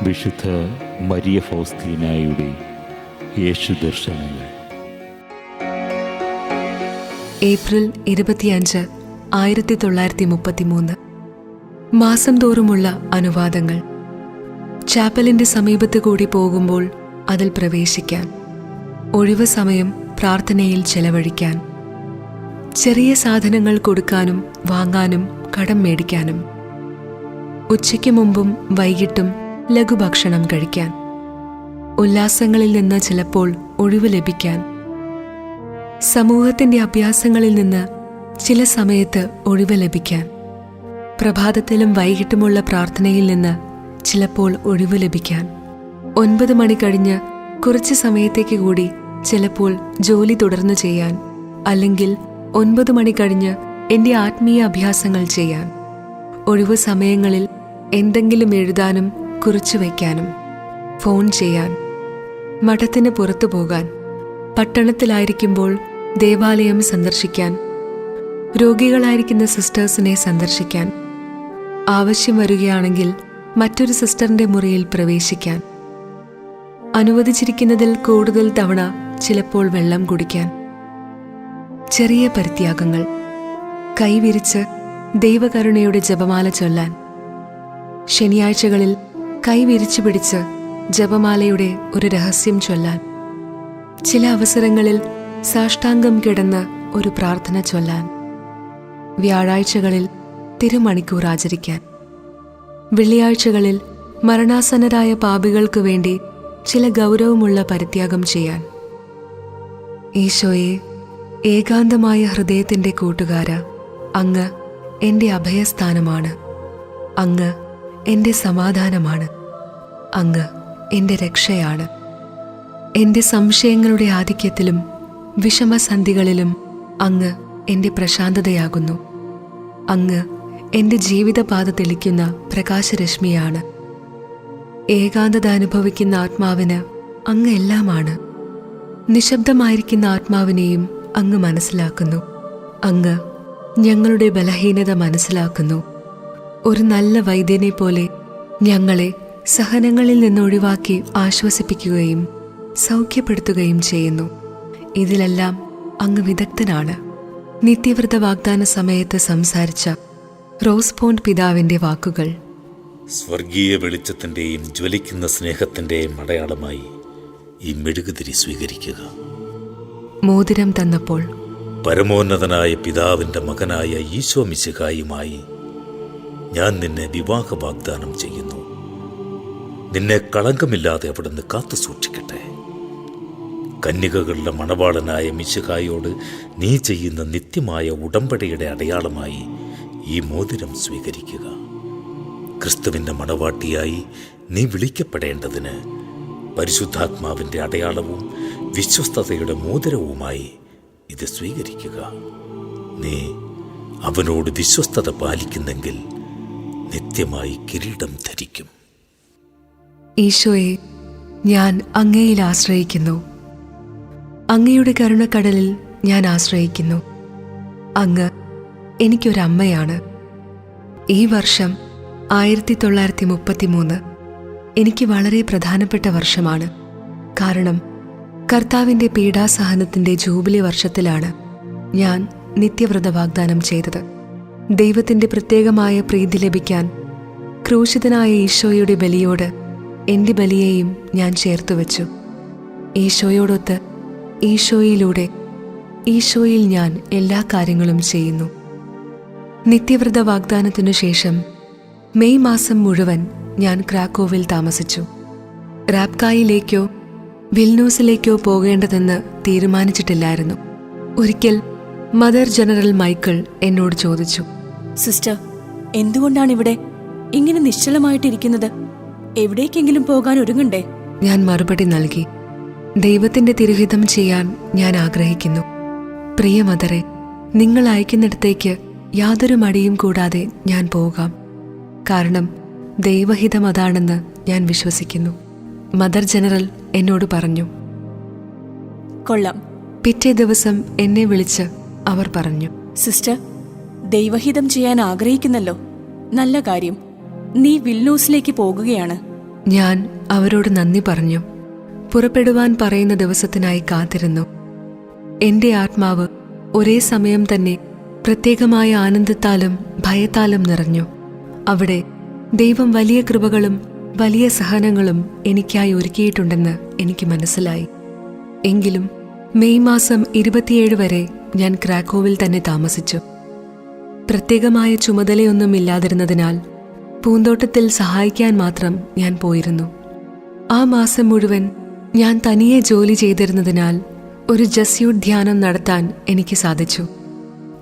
വിശുദ്ധ മരിയ ഫൗസ്തീനായുടെ യേശു ദർശനങ്ങൾ. ഏപ്രിൽ 25, 1933. മാസം തോറുമുള്ള അനുവാദങ്ങൾ. ചാപ്പലിന്റെ സമീപത്ത് കൂടി പോകുമ്പോൾ അതിൽ പ്രവേശിക്കാൻ, ഒഴിവ് സമയം പ്രാർത്ഥനയിൽ ചെലവഴിക്കാൻ, ചെറിയ സാധനങ്ങൾ കൊടുക്കാനും വാങ്ങാനും കടം മേടിക്കാനും, ഉച്ചയ്ക്ക് മുമ്പും വൈകിട്ടും ലഘുഭക്ഷണം കഴിക്കാൻ, ഉല്ലാസങ്ങളിൽ നിന്ന് ചിലപ്പോൾ ഒഴിവ് ലഭിക്കാൻ, സമൂഹത്തിന്റെ അഭ്യാസങ്ങളിൽ നിന്ന് ചില സമയത്ത് ഒഴിവ് ലഭിക്കാൻ, പ്രഭാതത്തിലും വൈകിട്ടുമുള്ള പ്രാർത്ഥനയിൽ നിന്ന് ചിലപ്പോൾ ഒഴിവ് ലഭിക്കാൻ, 9 മണി കഴിഞ്ഞ് കുറച്ച് സമയത്തേക്ക് കൂടി ചിലപ്പോൾ ജോലി തുടർന്ന് ചെയ്യാൻ, അല്ലെങ്കിൽ 9 മണി കഴിഞ്ഞ് എൻ്റെ ആത്മീയ അഭ്യാസങ്ങൾ ചെയ്യാൻ, ഒഴിവു സമയങ്ങളിൽ എന്തെങ്കിലും എഴുതാനും കുറിച്ചു വയ്ക്കാനും, ഫോൺ ചെയ്യാൻ, മഠത്തിന് പുറത്തു പോകാൻ, പട്ടണത്തിലായിരിക്കുമ്പോൾ ദേവാലയം സന്ദർശിക്കാൻ, രോഗികളായിരിക്കുന്ന സിസ്റ്റേഴ്സിനെ സന്ദർശിക്കാൻ, ആവശ്യം വരികയാണെങ്കിൽ മറ്റൊരു സിസ്റ്ററിന്റെ മുറിയിൽ പ്രവേശിക്കാൻ, അനുവദിച്ചിരിക്കുന്നതിൽ കൂടുതൽ തവണ ചിലപ്പോൾ വെള്ളം കുടിക്കാൻ, ചെറിയ പരിത്യാഗങ്ങൾ, കൈവിരിച്ച് ദൈവകരുണയുടെ ജപമാല ചൊല്ലാൻ, ശനിയാഴ്ചകളിൽ കൈവിരിച്ചു പിടിച്ച് ജപമാലയുടെ ഒരു രഹസ്യം ചൊല്ലാൻ, ചില അവസരങ്ങളിൽ സാഷ്ടാംഗം കിടന്ന് ഒരു പ്രാർത്ഥന ചൊല്ലാൻ, വ്യാഴാഴ്ചകളിൽ തിരുമണിക്കൂർ ആചരിക്കാൻ, വെള്ളിയാഴ്ചകളിൽ മരണാസന്നരായ പാപികൾക്ക് വേണ്ടി ചില ഗൗരവമുള്ള പരിത്യാഗം ചെയ്യാൻ. ഈശോയെ, ഏകാന്തമായ ഹൃദയത്തിൻ്റെ കൂട്ടുകാര, അങ്ങ് എൻ്റെ അഭയസ്ഥാനമാണ്, അങ്ങ് എൻ്റെ സമാധാനമാണ്, അങ്ങ് എൻ്റെ രക്ഷയാണ്. എൻ്റെ സംശയങ്ങളുടെ ആധിക്യത്തിലും വിഷമസന്ധികളിലും അങ്ങ് എൻ്റെ പ്രശാന്തതയാകുന്നു. അങ്ങ് എൻ്റെ ജീവിതപാത തെളിക്കുന്ന പ്രകാശരശ്മിയാണ്. ഏകാന്തത അനുഭവിക്കുന്ന ആത്മാവിന് അങ്ങ് എല്ലാമാണ്. നിശബ്ദമായിരിക്കുന്ന ആത്മാവിനെയും അങ്ങ് മനസ്സിലാക്കുന്നു. അങ്ങ് ഞങ്ങളുടെ ബലഹീനത മനസ്സിലാക്കുന്നു. ഒരു നല്ല വൈദ്യനെ പോലെ ഞങ്ങളെ സഹനങ്ങളിൽ നിന്നൊഴിവാക്കി ആശ്വസിപ്പിക്കുകയും സൗഖ്യപ്പെടുത്തുകയും ചെയ്യുന്നു. ഇതിലെല്ലാം അങ്ങ് വിദഗ്ധനാണ്. നിത്യവ്രത വാഗ്ദാന സമയത്ത് സംസാരിച്ച റോസ്പോണ്ട് പിതാവിന്റെ വാക്കുകൾ. സ്വർഗീയ വെളിച്ചത്തിൻ്റെയും ജ്വലിക്കുന്ന സ്നേഹത്തിൻ്റെയും അടയാളമായി ഈ മെഴുകുതിരി സ്വീകരിക്കുക. മോതിരം തന്നപ്പോൾ പരമോന്നതനായ പിതാവിൻ്റെ മകനായ ഈശോ മിശിഹായുമായി ഞാൻ നിന്നെ വിവാഹ വാഗ്ദാനം ചെയ്യുന്നു. നിന്നെ കളങ്കമില്ലാതെ അവിടുന്ന് കാത്തു സൂക്ഷിക്കട്ടെ. കന്യകകളുടെ മണവാളനായ മിശിഹായോട് നീ ചെയ്യുന്ന നിത്യമായ ഉടമ്പടിയുടെ അടയാളമായി ഈ മോതിരം സ്വീകരിക്കുക. ക്രിസ്തുവിൻ്റെ മണവാട്ടിയായി നീ വിളിക്കപ്പെടേണ്ടതിന് പരിശുദ്ധാത്മാവിൻ്റെ അടയാളവും വിശ്വസ്തതയുടെ മോതിരവുമായി ഇത് സ്വീകരിക്കുക. നീ അവനോട് വിശ്വസ്തത പാലിക്കുന്നെങ്കിൽ നിത്യമായി കിരീടം ധരിക്കും. ഈശോയെ, ഞാൻ അങ്ങയിൽ ആശ്രയിക്കുന്നു. അങ്ങയുടെ കരുണക്കടലിൽ ഞാൻ ആശ്രയിക്കുന്നു. അങ്ങ് എനിക്കൊരമ്മയാണ്. ഈ വർഷം 1933 എനിക്ക് വളരെ പ്രധാനപ്പെട്ട വർഷമാണ്. കാരണം കർത്താവിൻ്റെ പീഡാസഹനത്തിൻ്റെ ജൂബിലി വർഷത്തിലാണ് ഞാൻ നിത്യവ്രത വാഗ്ദാനം ചെയ്തത്. ദൈവത്തിൻ്റെ പ്രത്യേകമായ പ്രീതി ലഭിക്കാൻ ക്രൂശിതനായ ഈശോയുടെ ബലിയോട് എൻ്റെ ബലിയെയും ഞാൻ ചേർത്തുവെച്ചു. ഈശോയോടൊത്ത് ഈശോയിലൂടെ ഈശോയിൽ ഞാൻ എല്ലാ കാര്യങ്ങളും ചെയ്യുന്നു. നിത്യവ്രത വാഗ്ദാനത്തിനു ശേഷം മെയ് മാസം മുഴുവൻ ഞാൻ ക്രാക്കോവിൽ താമസിച്ചു. റാബ്കായിലേക്കോ വിൽനൂസിലേക്കോ പോകേണ്ടതെന്ന് തീരുമാനിച്ചിട്ടില്ലായിരുന്നു. ഒരിക്കൽ മദർ ജനറൽ മൈക്കിൾ എന്നോട് ചോദിച്ചു, സിസ്റ്റർ, എന്തുകൊണ്ടാണിവിടെ ഇങ്ങനെ നിശ്ചലമായിട്ടിരിക്കുന്നത്? എവിടേക്കെങ്കിലും പോകാൻ ഒരുങ്ങണ്ടേ? ഞാൻ മറുപടി നൽകി, ദൈവത്തിന്റെ തിരുഹിതം ചെയ്യാൻ ഞാൻ ആഗ്രഹിക്കുന്നു. പ്രിയ മദറെ, നിങ്ങൾ അയക്കുന്നിടത്തേക്ക് യാതൊരു മടിയും കൂടാതെ ഞാൻ പോകാം. കാരണം ദൈവഹിതം അതാണെന്ന് ഞാൻ വിശ്വസിക്കുന്നു. മദർ ജനറൽ എന്നോട് പറഞ്ഞു. കൊള്ളാം. പിറ്റേ ദിവസം എന്നെ വിളിച്ച് അവർ പറഞ്ഞു, സിസ്റ്റർ, ദൈവഹിതം ചെയ്യാൻ ആഗ്രഹിക്കുന്നല്ലോ. നല്ല കാര്യം. നീ വിൽനൂസിലേക്ക് പോകുകയാണ്. ഞാൻ അവരോട് നന്ദി പറഞ്ഞു. പുറപ്പെടുവാൻ പറയുന്ന ദിവസത്തിനായി കാത്തിരുന്നു. എന്റെ ആത്മാവ് ഒരേ സമയം തന്നെ പ്രത്യേകമായ ആനന്ദത്താലും ഭയത്താലും നിറഞ്ഞു. അവിടെ ദൈവം വലിയ കൃപകളും വലിയ സഹനങ്ങളും എനിക്കായി ഒരുക്കിയിട്ടുണ്ടെന്ന് എനിക്ക് മനസ്സിലായി. എങ്കിലും മെയ് മാസം 27 വരെ ഞാൻ ക്രാക്കോവിൽ തന്നെ താമസിച്ചു. പ്രത്യേകമായ ചുമതലയൊന്നും ഇല്ലാതിരുന്നതിനാൽ പൂന്തോട്ടത്തിൽ സഹായിക്കാൻ മാത്രം ഞാൻ പോയിരുന്നു. ആ മാസം മുഴുവൻ ഞാൻ തനിയെ ജോലി ചെയ്തിരുന്നതിനാൽ ഒരു ജസ്യൂട്ട് ധ്യാനം നടത്താൻ എനിക്ക് സാധിച്ചു.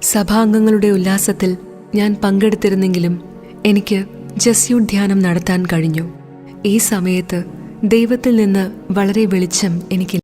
സഭാംഗങ്ങളുടെ ഉല്ലാസത്തിൽ ഞാൻ പങ്കെടുത്തിരുന്നെങ്കിലും എനിക്ക് ജസ്യൂട്ട് ധ്യാനം നടത്താൻ കഴിഞ്ഞു. ഈ സമയത്ത് ദൈവത്തിൽ നിന്ന് വളരെ വെളിച്ചം എനിക്ക്